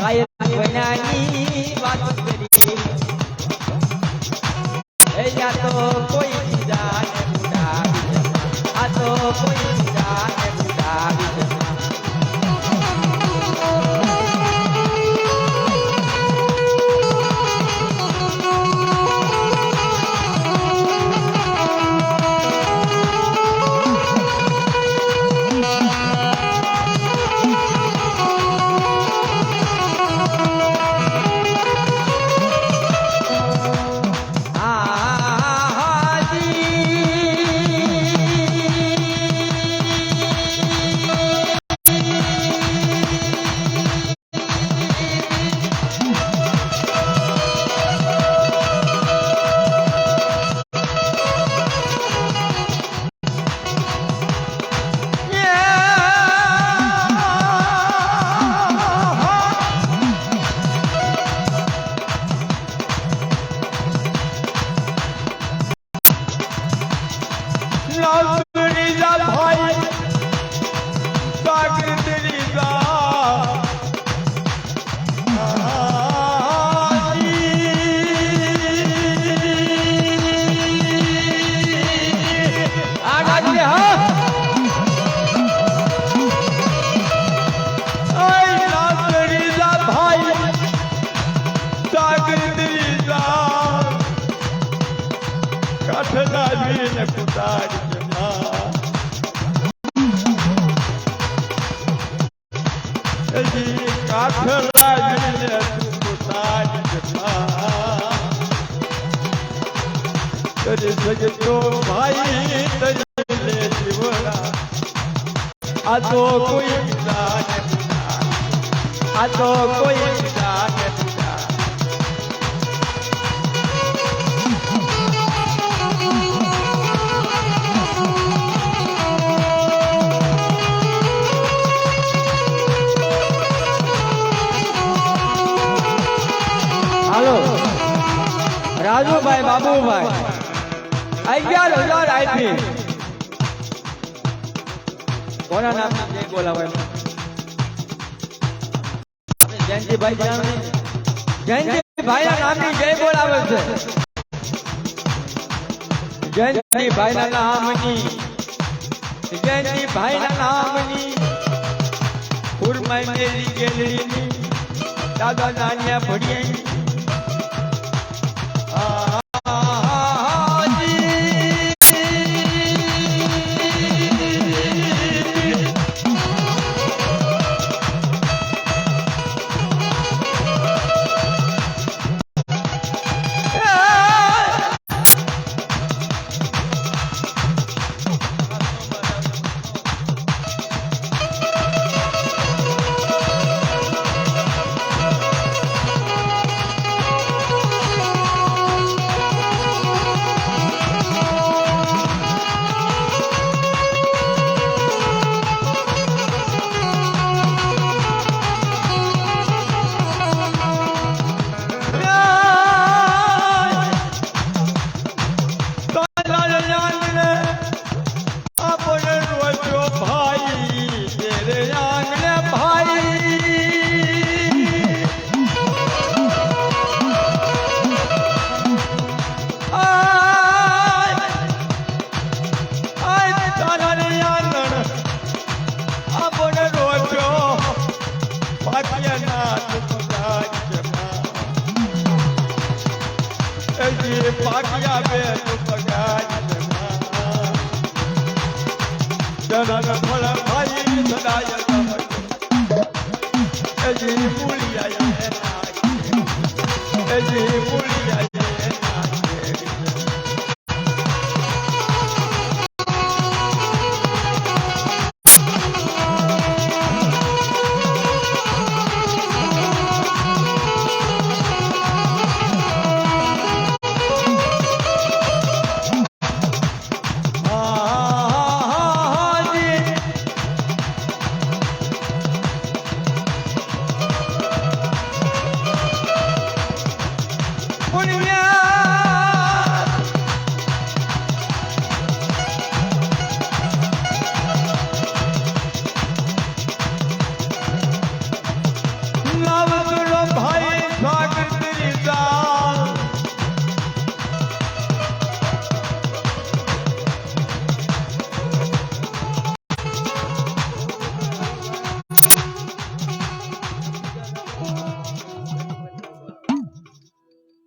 કાયમ ભણાની વાત કરી એ યા તો કોઈ બીજા ને બુડાવી આ તો કોઈ બીજા ને બુડાવી જગતો ભાઈ તને જીવડા આ તો કોઈ બીજા ને આ તો કોઈ બીજા ને હાલો રાજુભાઈ બાબુભાઈ 11,000 આપી કોના નામ જય બોલાવાય જયંતિભાઈ જયંતિભાઈ ના નામની જય બોલાવે છે જયંતિભાઈ ના નામની જયંતિભાઈ ના નામની ફૂલમાઈ મેરી ગેલરીની દાદા નાનિયા ભડિયા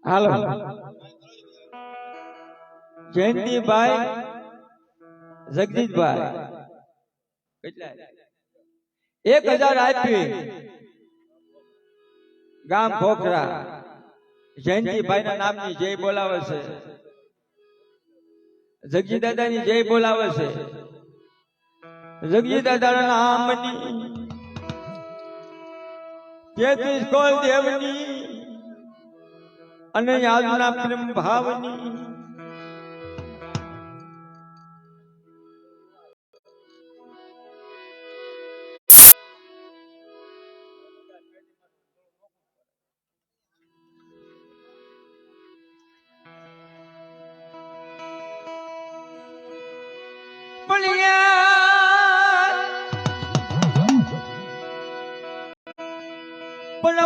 હાલો જયંતિભાઈ જગદીશભાઈ કેટલા 1000 આપી ગામ ખોખરા જયંતિભાઈ ના નામની જય બોલાવે છે જગજી દાદાની જય બોલાવે છે જગજી દાદાના નામની 33 કોલ દેવની અને યાદના પ્રેમ ભાવની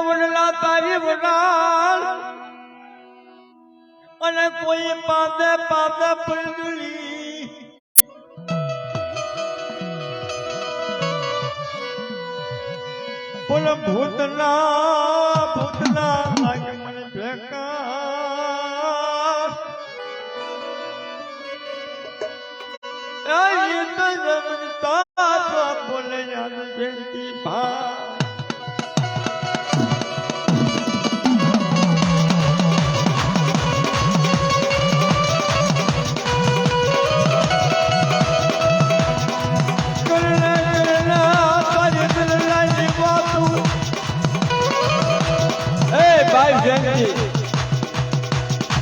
વનલા તારી વનાલ અને કોઈ પાદે પાદે પડલી પણ ભૂતના લાગે મને બેકાર એ તો જમન તા બોલે યાદ બેટી ભા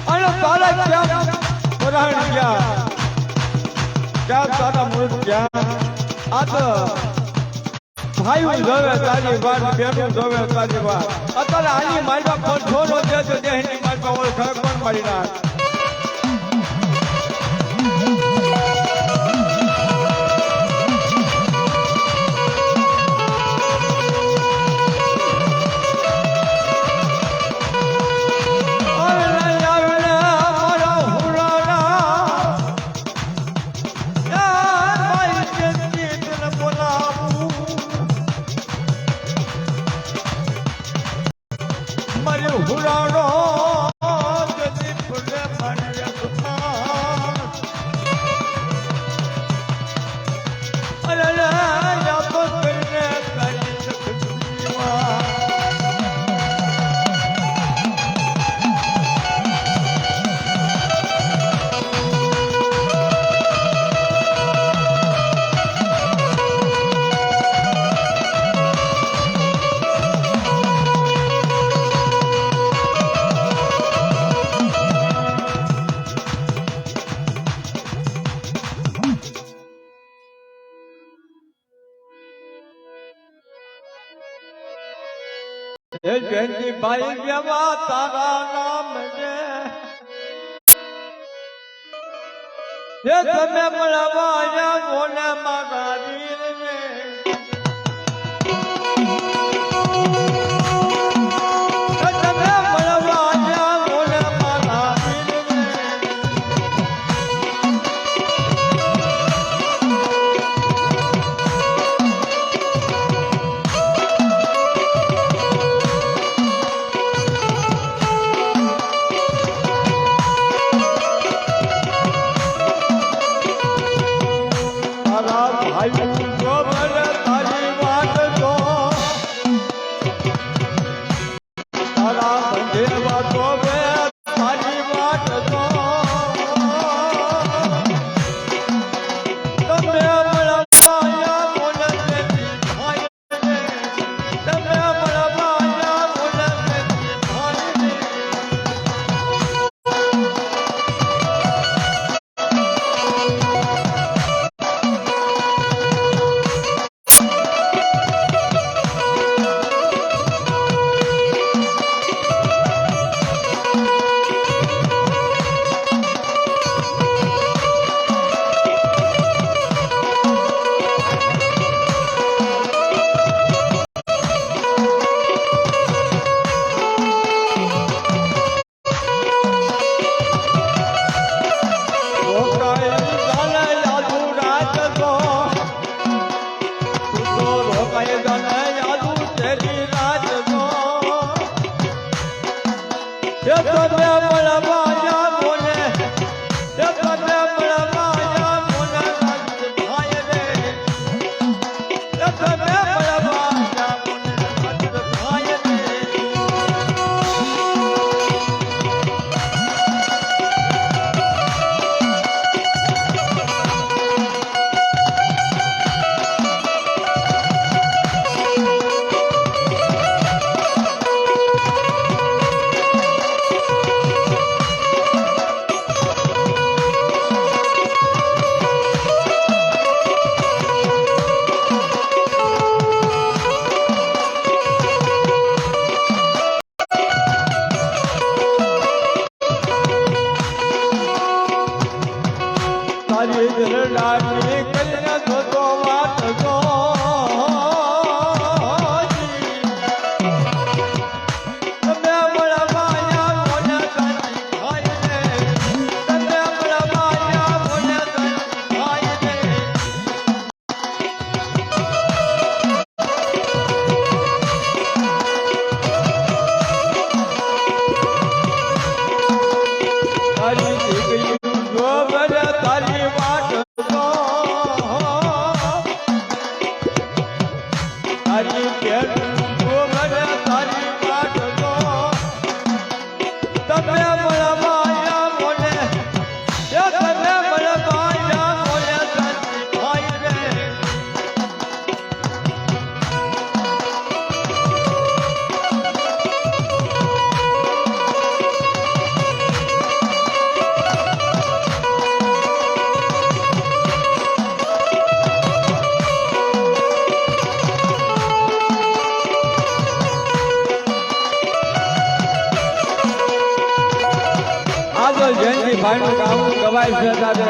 અને તારા ક્યાં પુરાણ ક્યાં તારા મૂળ ક્યાં આ તો ભાઈ જોવે તારી વાત બેનું જોવે તારી વાત અત્યારે આની મારવા પણ છોડો દે તો દેહની મારવા ઓળખ કોણ મારી નાખ જયંતિભાઈ જેવા તારા નામ છે તમે મળવા આવ્યા મોને મારા વીરને તમે મળવા આવ્યા મોને મારા વીરને Yo ભાઈનું ગાવું ગવાય છે તારે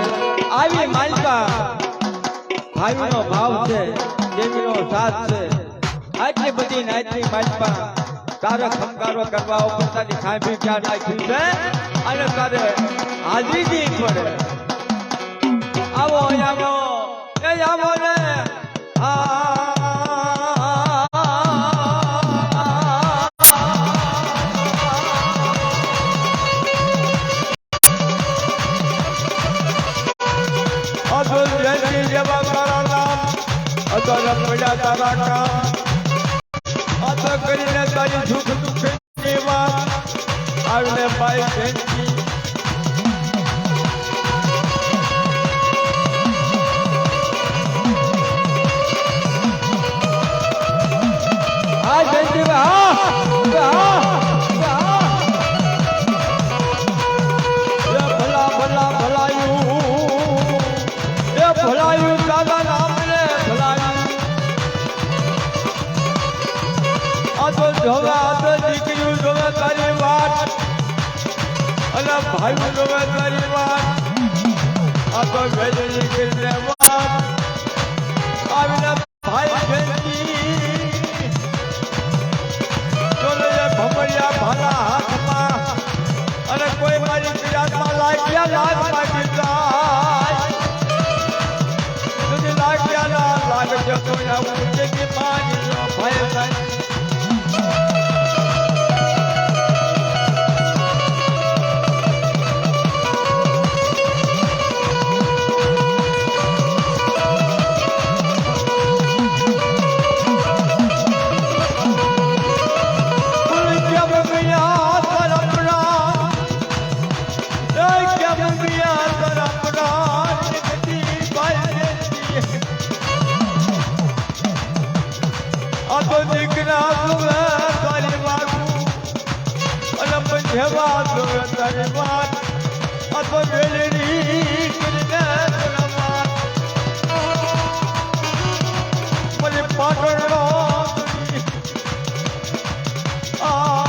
આવી માલપા ભાઈનો ભાવ છે દેવીનો સાથ છે આટલી બધી નાચની માલપા તારે ખમકારો કરવા ઉપર તારી ખાંભી ક્યાં નાખ્યું છે અને તારે હાજરી દી પડે આવો આવો એ આવો ને તારા કામ અતો કરીને તારી સુખ દુઃખની વાત આવીને ભાઈ જયંતી હા જયંતી ભલા ભલા ભલાયું દાદા નામ રે ભલાયું તો જોવા તો દીકરીઓ જોવે તારી વાત અને ભાઈ જોવે તારી વાત આ તો વેજની કરીને વાત આવીને ભાઈ જયંતી જોલે ભમરિયા ભાલા હાથમાં અને કોઈ મારી પીડામાં લાગ્યા લાગ માગી જાય તુજી લાગ્યા ના લાગજો તો આવું જગી માની ભાઈ થાય જેવા જોવે તારી વાત અતો વેલડી કરીને રમાત મને પાટણનો આ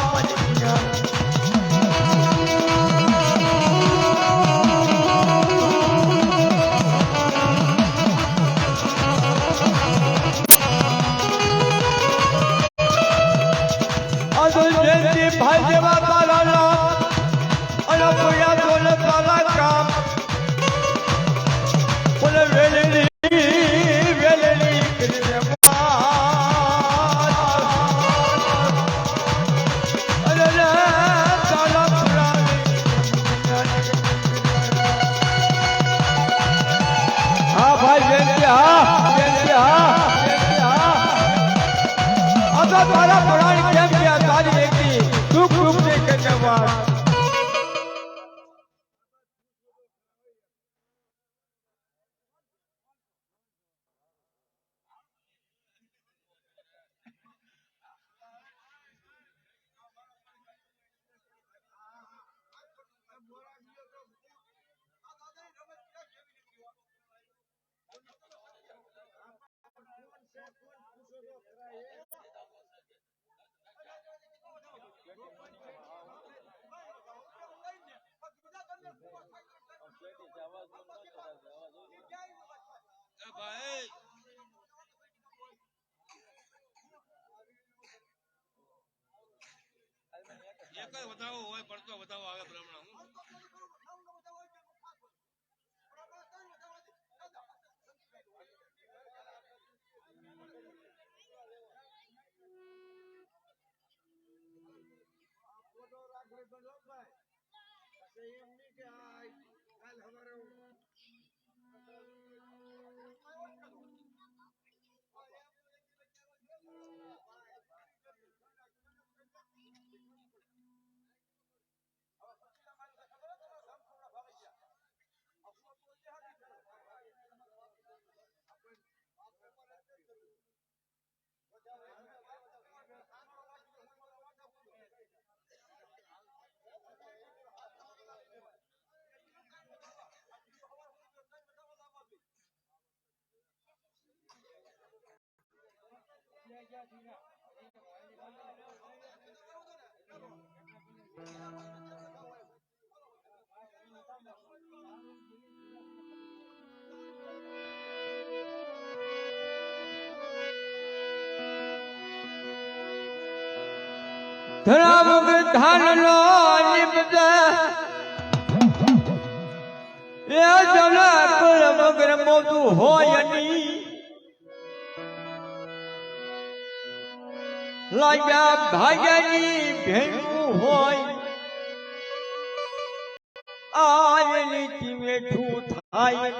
મને ભાઈ જેવા તારા અને કોયા તોલે તારા કામ બોલે વેલેલી કરીને અરે રે તારા હા ભાઈ જયંતી આ તો તારા પુરાણ કેમ ગયા તારી એકની દુઃખ દુઃખ ને કરીને વાત એક જ વધાવો હોય પડતો વધાવો આવે બ્રાહ્મણ ધરાવગ ધાનનો નિપજે એ જલા પર મગર મોતું હોય ની લાગ્યા ભાગ્યાની ભેગું હોય આયની ચીમેઠું થાય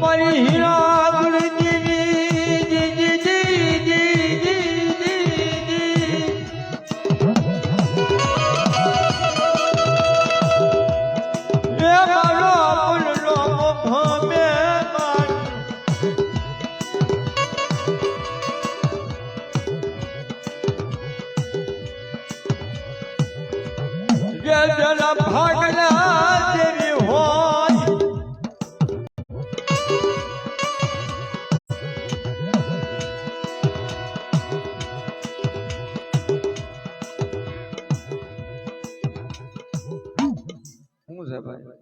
મારી હીરા ભાગના દેવી હોય શું છે ભાઈ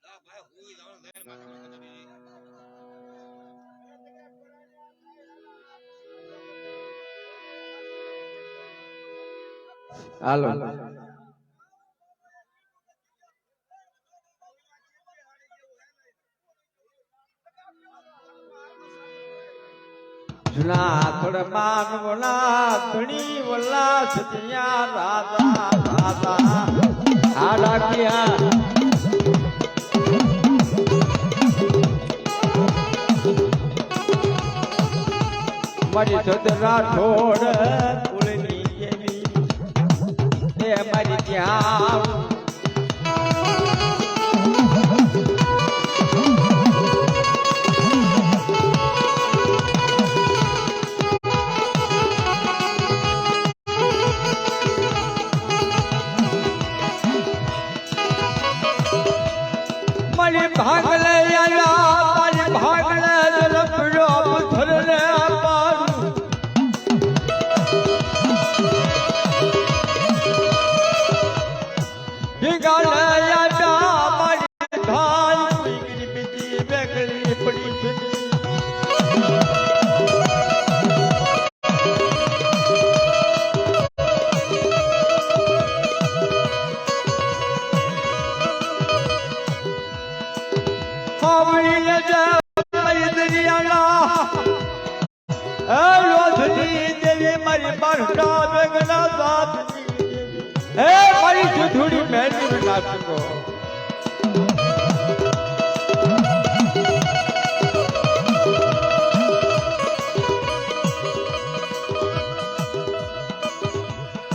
ના ભાઈ હુઈ જવાનું થાય ને માથે માથે ચડી જાય. હાલો જુનાથડ માનવના ધણી વલ્લા સતિયા રાધા રાધા આડા કિયા મારી સદરા ઠોડ કુલની જેવી એ મારી ત્યાં મારી ભાગ લઈ આયા મારી ભાગ લઈ રફડો પથ્થર ને પાડું ભીગા લઈ આયા મારી ધાન પીગરી પીતી બેગલી પડી છે થોડી મહેનત નાચો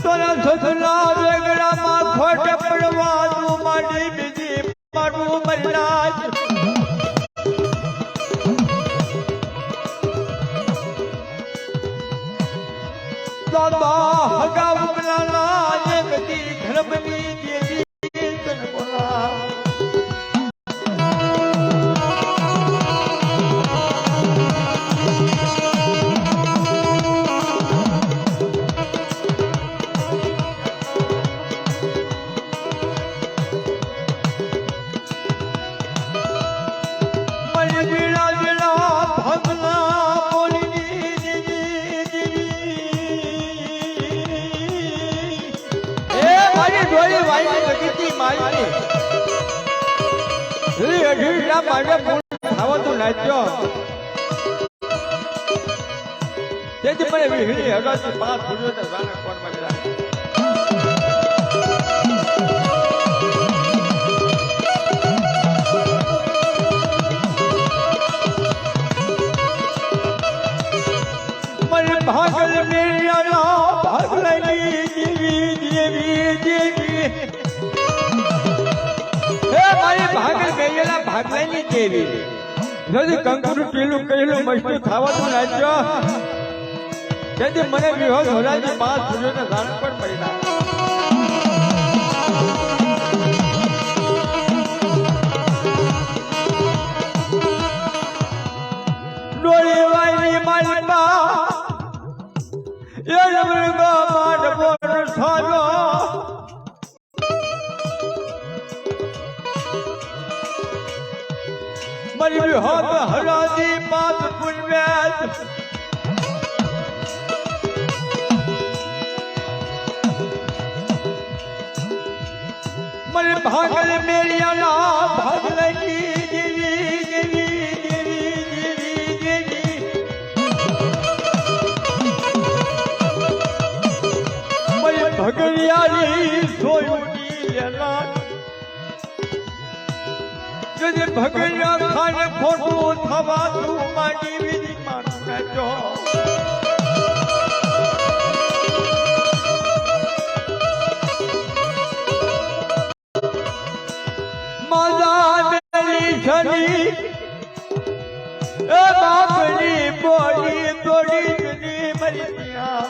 તોરા સસલા વેગડામાં ખોટ પડવાનું મારી બીજી મારું મરલાજ દાદા હગા ઉગલાલા એ બધી ધર્મની દેવી તન બોલા મને વીણા વીણા ભગલા બોલી ડોળી વાઈ બગીચી મારી રી અઢીડા માગે મૂળ ખાવતું નાચ્યો તેથી મને વીહડી હગાથી પાંચ ફૂટ્યો તો જાણે કોણ મળ્યા મને ભાગલ મેળ્યા ભાગલની દેવી દેવી દેવી હે મારી ભાગલ ગયેલા ભાગલાની દેવી যদি કંકુનું ટીલું કહેલું મસ્તું ખાવાનું નાચ્યો તેથી મને વિહોદ હોરાજી પાંચ ફૂટ્યો ને જાણ પણ પડી વિહોત હરાજી પાત પુરવેદ મને ભાગલ મેરિયાના ભાગ લગી દેવી દેવી દેવી દેવી દેવી મને ભગલિયાની સોયુની લેલા જે ભગલિયા ખાને ખોટું થવા તું માડી વિધિ માનું જો શની એ બાપની બોડી તોડી જની મરી ગયા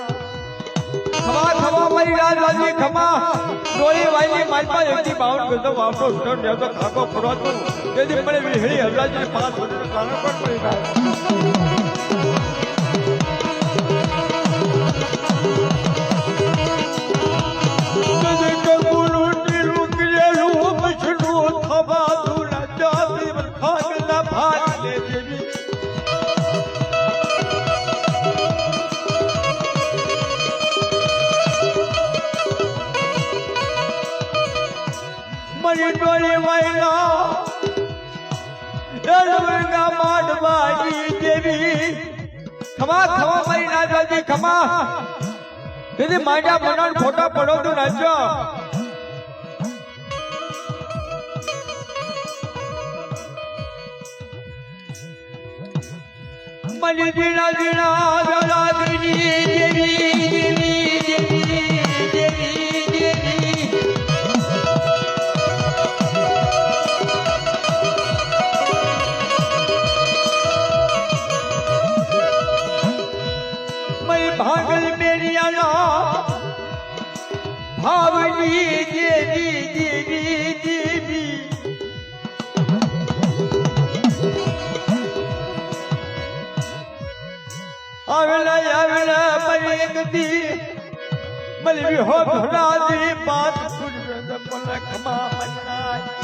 ખમા ખમા મરી રાજી ખમા ડોળી વાલી માલપા એકથી બાવન ગજો વાપરો સ્ટોન દેતો ખાકો ફરવાતો તેથી મને વિહળી હજાજી 5 વર્ષ કારણ પણ પડી ગયા ડોળી વાયલા ડરવંગા માંડવાજી દેવી ખમા ખમા મરી રાજાજી ખમા દીદી માંડ્યા બનાવ ખોટા પડો તું નાચો મની જીણા જીણા રાજાજી દેવી દેવી દેવી દેવી દેવી ભાગલ મેરિયાના ભાવની દેવી દેવી દેવી આવેલા આવેલા મરી ગદી મલવી હો ભરાદી પાત સુરદ પલખમાં મનાય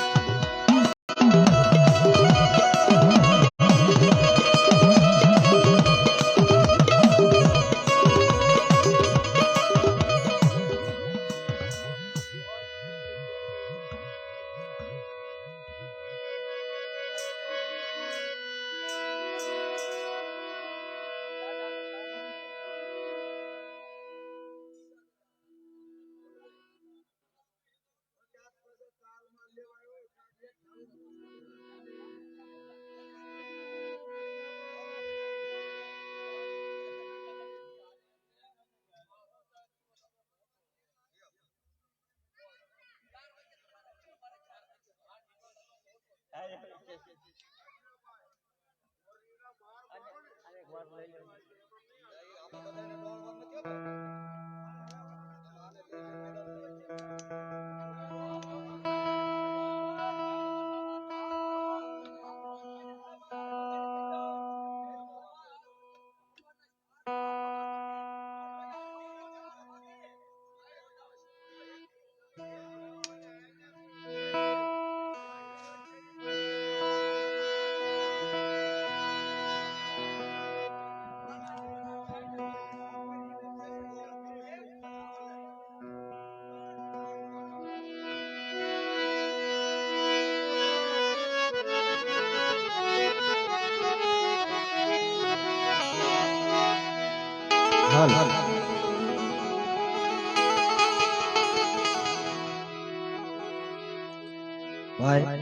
ભાઈ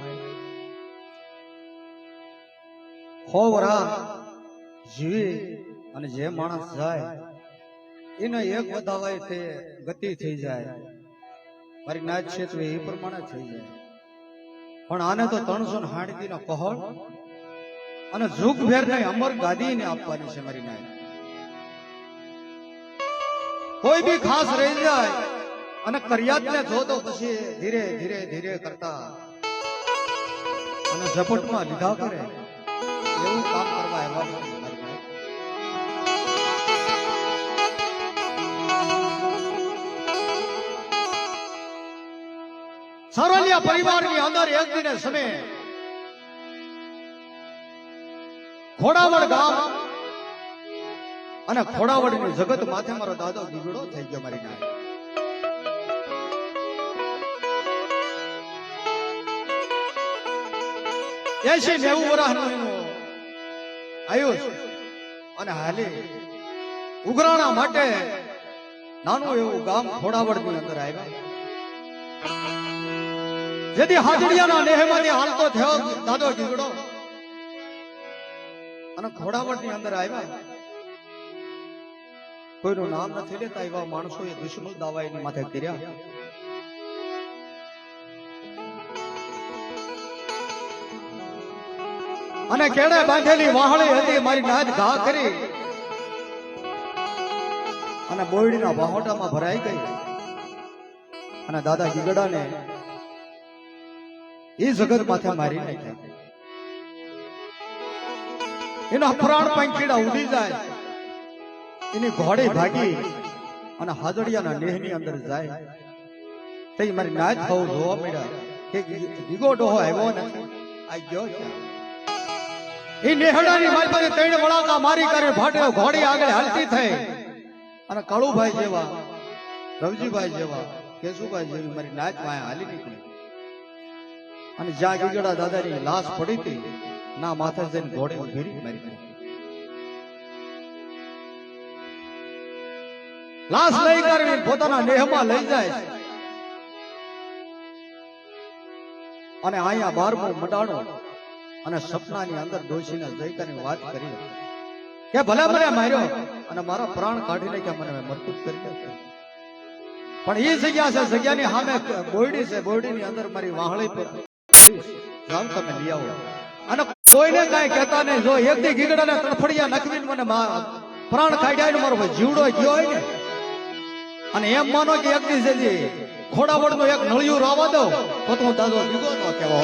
હો વરા જીવી અને જે માણસ જાય એને એક વધાવાય તે ગતિ થઈ જાય મારી નાચ ક્ષેત્રે એ પ્રમાણે થઈ જાય પણ આને તો 360 નો પહોળ અને ઝુક ભેર ને અમર ગાદી ને આપવાની છે મારી નાચ કોઈ બી ખાસ રહી જાય અને કરિયાત ને જો તો પછી ધીરે ધીરે ધીરે કરતા અને ઝપટમાં લીધા કરે એવું કામ કરવા આવ્યા સારોલિયા પરિવારની અંદર એક દિને સમય ખોડાવડ ગામ અને ખોડાવડની જગત માથે મારો દાદો ગીગડો થઈ ગયો મારી નાય. 80-90 વર્ષનું એનું આયુષ અને હાલે ઉઘરાણા માટે નાનું એવું ગામ ખોડાવડની અંદર આવ્યા. જેથી હાજડિયાના નેહમાંથી હાલતો થયો દાદો ગીગડો અને ખોડાવડની અંદર આવ્યા. કોઈનું નામ નથી લેતા એવા માણસોએ દુશ્મન દાવા એની માથે કર્યા. અને કેડે બાંધેલી વાહળી હતી મારી નાદ ઘા કરી અને બોયડીના વાહોટામાં ભરાઈ ગઈ અને દાદા ગીગડાને એ જગત માથે મારી નાખ્યા. એનો પ્રાણ પંખીડા ઉડી જાય એની ઘોડે ભાગી અને હાજડિયાના નેહની અંદર જાય. તે મારી નાચ થવું જોવા મળ્યા કે ગીગો ડોહો આવ્યો નથી આ ગયો ક્યાં. એ નેહડાની મારી પાસે 3 વળાકા મારી કરે ભાટે ઘોડી આગળ હાલતી થઈ અને કાળુભાઈ જેવા રવજીભાઈ જેવા કેશુભાઈ જેવી મારી નાચ માં હાલી નીકળી. અને જ્યાં ગીગડા દાદાની લાશ પડી હતી ના માથે જઈને ઘોડે ઉભેરી મારી નાખી. લાશ લઈ કરી પોતાના નેહમાં લઈ જાય અને અહીંયા 12મો મડાણો અને સપનાની અંદર ડોશીને જઈકાની વાત કરી કે ભલે મને માર્યો અને મારા પ્રાણ કાઢીને કે મને મરકૂત કરી નાખ્યો. પણ એ જગ્યા છે, જગ્યાની સામે બોયડી છે, બોયડીની અંદર મારી વાહળી પર જાવ તમે લઈ આવો. અને કોઈને કાંઈ કહેતા નહીં. જો એક દી ગીગડાને તડફડિયા નખવીને મને પ્રાણ કાઢ્યા ને મારો જીવડો ગયો હોય ને અને એમ માનો કે એક દી છે ખોડાવડનું એક નળિયું રાવા દો તો હું દાદો ગીગો નો કહેવો.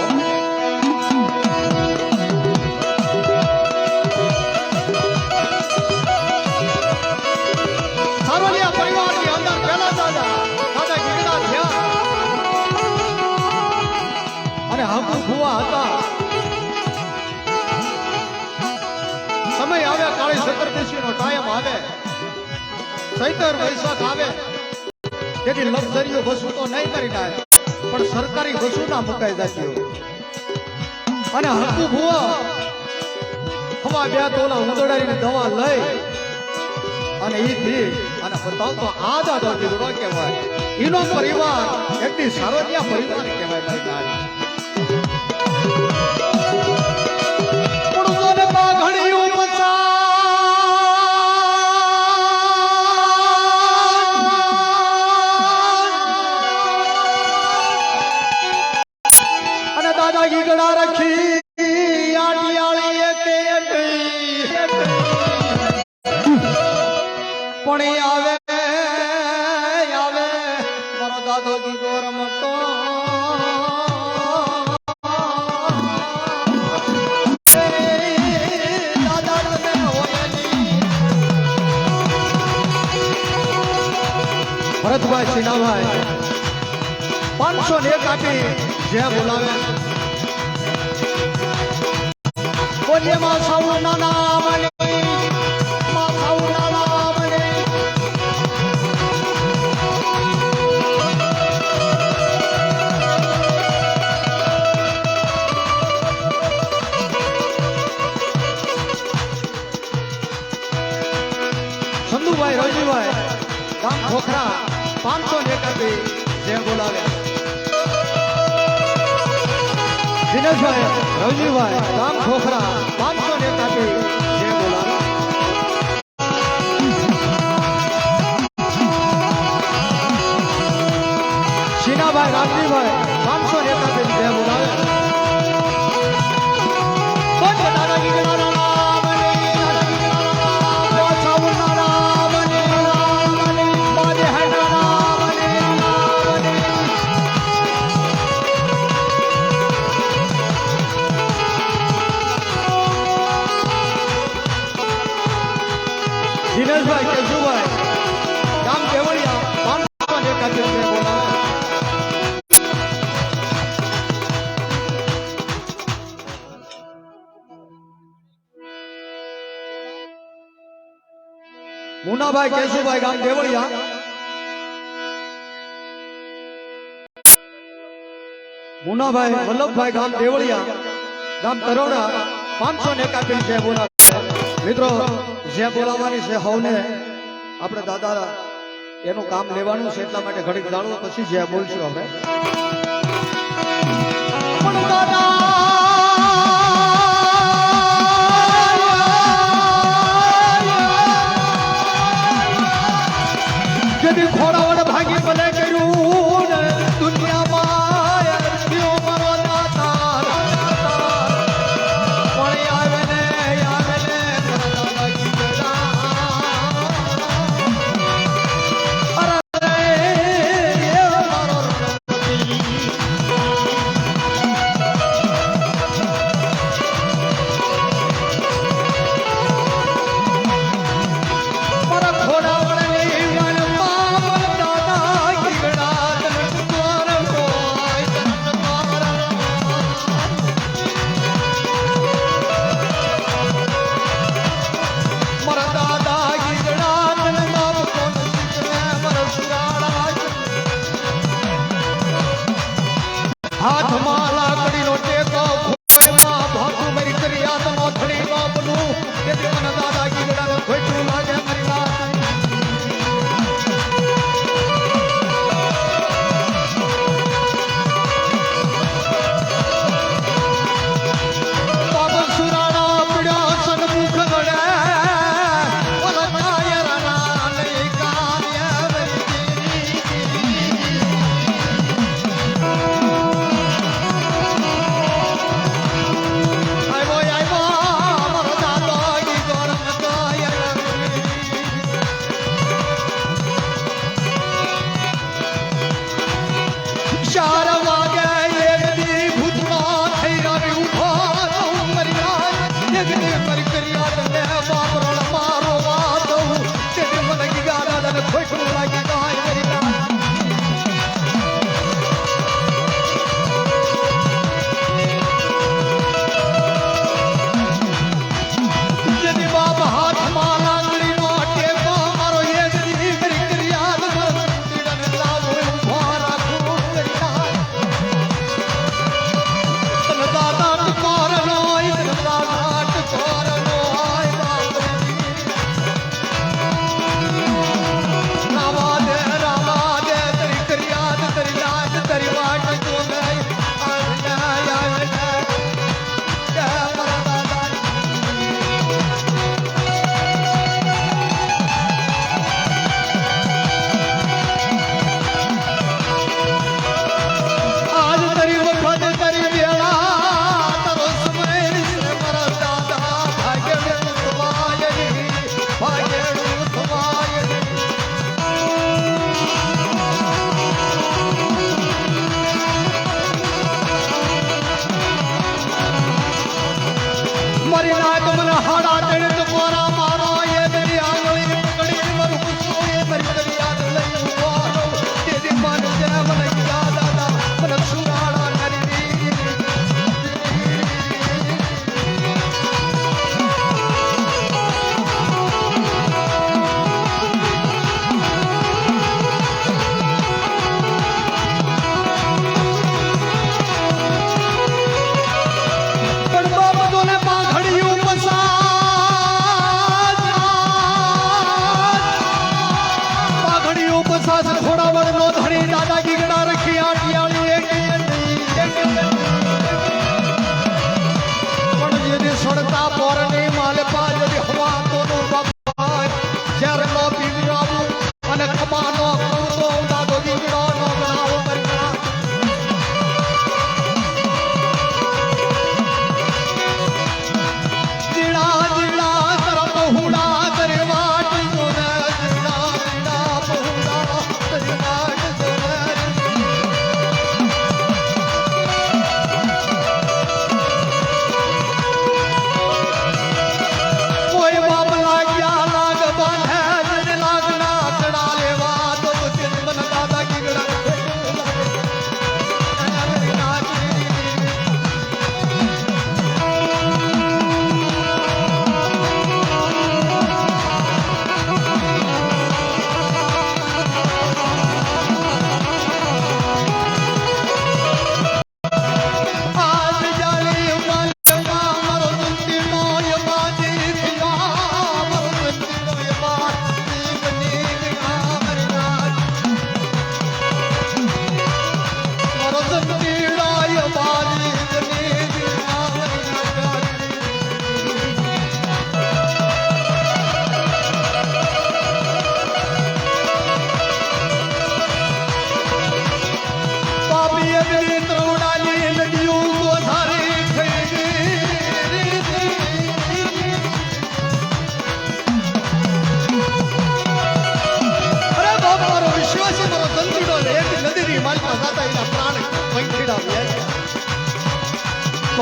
સારોલિયા પરિવારની અંદર પહેલા દાદા ગીગડા થયા અને હાકુ ફુવા હતા. સમય આવે કાળી ચતુર્દશી નો ટાઈમ આવે, ચૈતર વૈશાખ આવે, તેથી લક્ઝરીઓ બસો તો નહીં કરી નાખે પણ સરકારી બસો ના મુકાઈ જતી. અને હાકુ ફુવા હવા 2 તોલા ઉંદરડાની દવા લઈ અને ઈ થી અને બતાવતો આ દાદો ગીગડો કહેવાય. એનો પરિવાર એકથી સારોલિયા પરિવાર કહેવાય. મારી નાની પુરુષોને પાઘડી ઉપસા અને દાદા ગીગડા રાખી આટિયાળી એકે પણ આવે આવે મારો દાદો ગીગો રમતો દાદા તમે ભરતભાઈ સિનાભાઈ 501 આપી જે બોલાવે બોલે માં સૌ નાના બને માં સૌ નાના બને. સંધુભાઈ રોજીભાઈ ગામ ખોખરા 501 આપી જે બોલાવ્યા. દિનેશભાઈ રવજીભાઈ ગામ ખોખરા 501 આપી જે બોલાવ્યા. શીનાભાઈ રામજીભાઈ 501 આપી જે બોલાવ્યા. દિનેશભાઈ કેશુભાઈ ગામ કેવડિયા 501 આપી જે બોલાવ્યા. મુનાભાઈ કેશુભાઈ ગામ દેવળિયા, મુનાભાઈ વલ્લભભાઈ ગામ દેવળિયા, ગામ તરોડા 551 છે બોલા. મિત્રો જે બોલાવવાની છે હવને આપણે દાદા એનું કામ લેવાનું છે એટલા માટે ઘડીક જાણવું પછી જે બોલશું આપણે. પણ દાદા જેથી ખોડાવડ ભાગી ભલે કર્યું ને દુનિયામાં અરજીઓ મારો દાતા પણ આવે ને દાદા ગીતડા. અરે એ મારો રણપતિ. મારા ખોડાવડની વનમાં દાદા ગીતડા તન હોય તન મારા દાદા ગીતડા તન નામ કોણ શીખવે મારા સુરાળા. હાથમાં લાકડીનો ટેકો ખોળમાં ભાગું મારી કર્યાતનો થડી બાપનું તેથી મને દાદા ગીતડાને ખોટું લાગે મારી વાત. બાબા સુરાણા પીડ્યા સન્મુખ ગળે ઓલા કાયરના લઈ કાવ્ય વરી.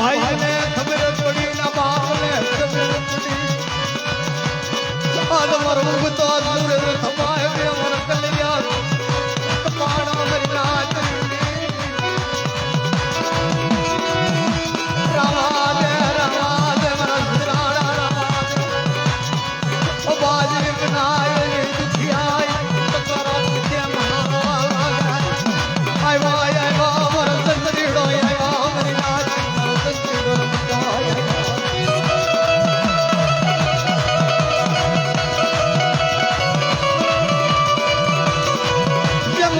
ભાઈને ખબર પડી ના બાપને ખબર પડી આજ મારો તો દૂર થવાય બે મર કલ્યા કપાણા મરી નાચ રામા દે મારા સુરાણા રામા દે ઓ બાજી બનાય દુખિયાય તકરા કે મહાવાય આય મારા સંતરીડો આય મરી નાચ મારો સંતરીડો મચાય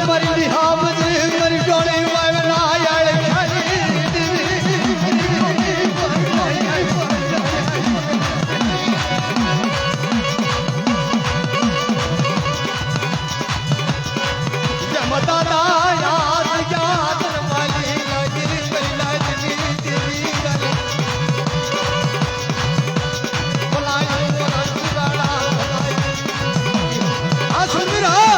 મરી દિહા મરી ડોળી વાવે ના આયે જમતા યાદ યાદ વાલી નજરી મરી નજરી તેરી ગલે બોલાયો સુરાડા આ સુંદરા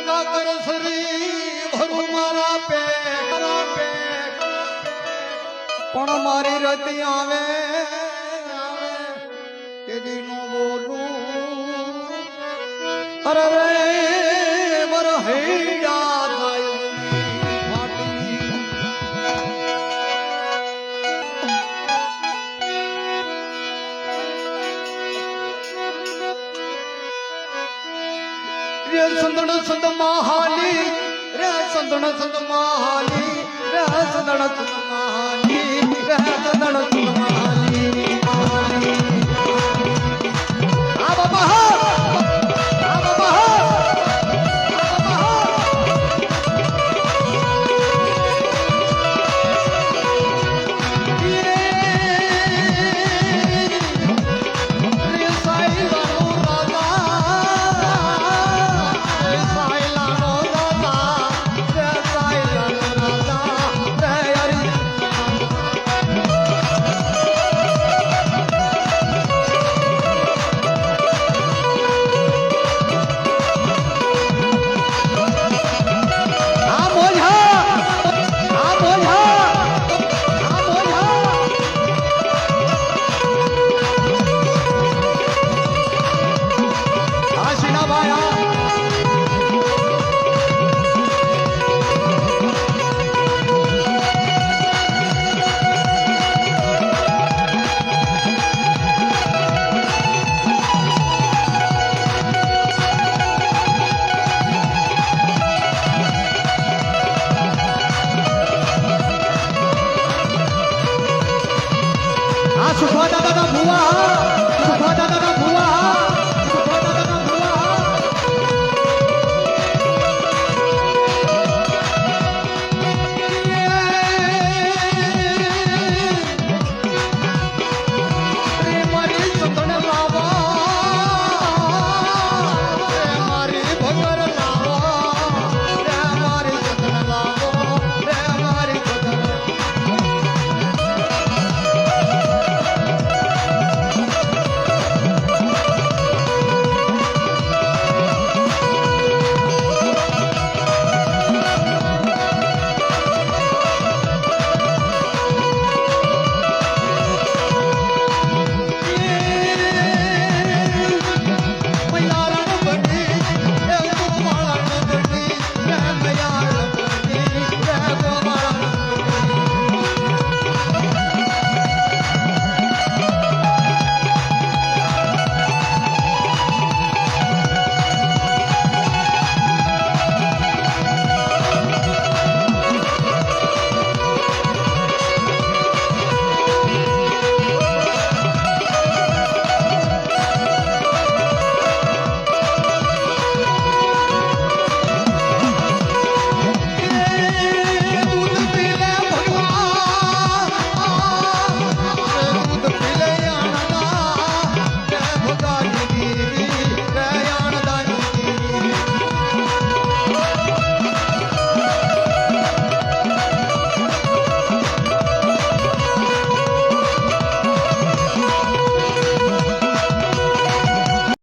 કાકર સરી ભરું મારા પેટ પણ મારી રતી આવે તેદી નો બોલું અરે રે મર હૈયા થાય ફાટી રે સંદણ સંદ મહાલી રે સંદણ સંદ મહાલી રે સંદણ સંદ મહાલી રે સંદણ સંદ મહાલી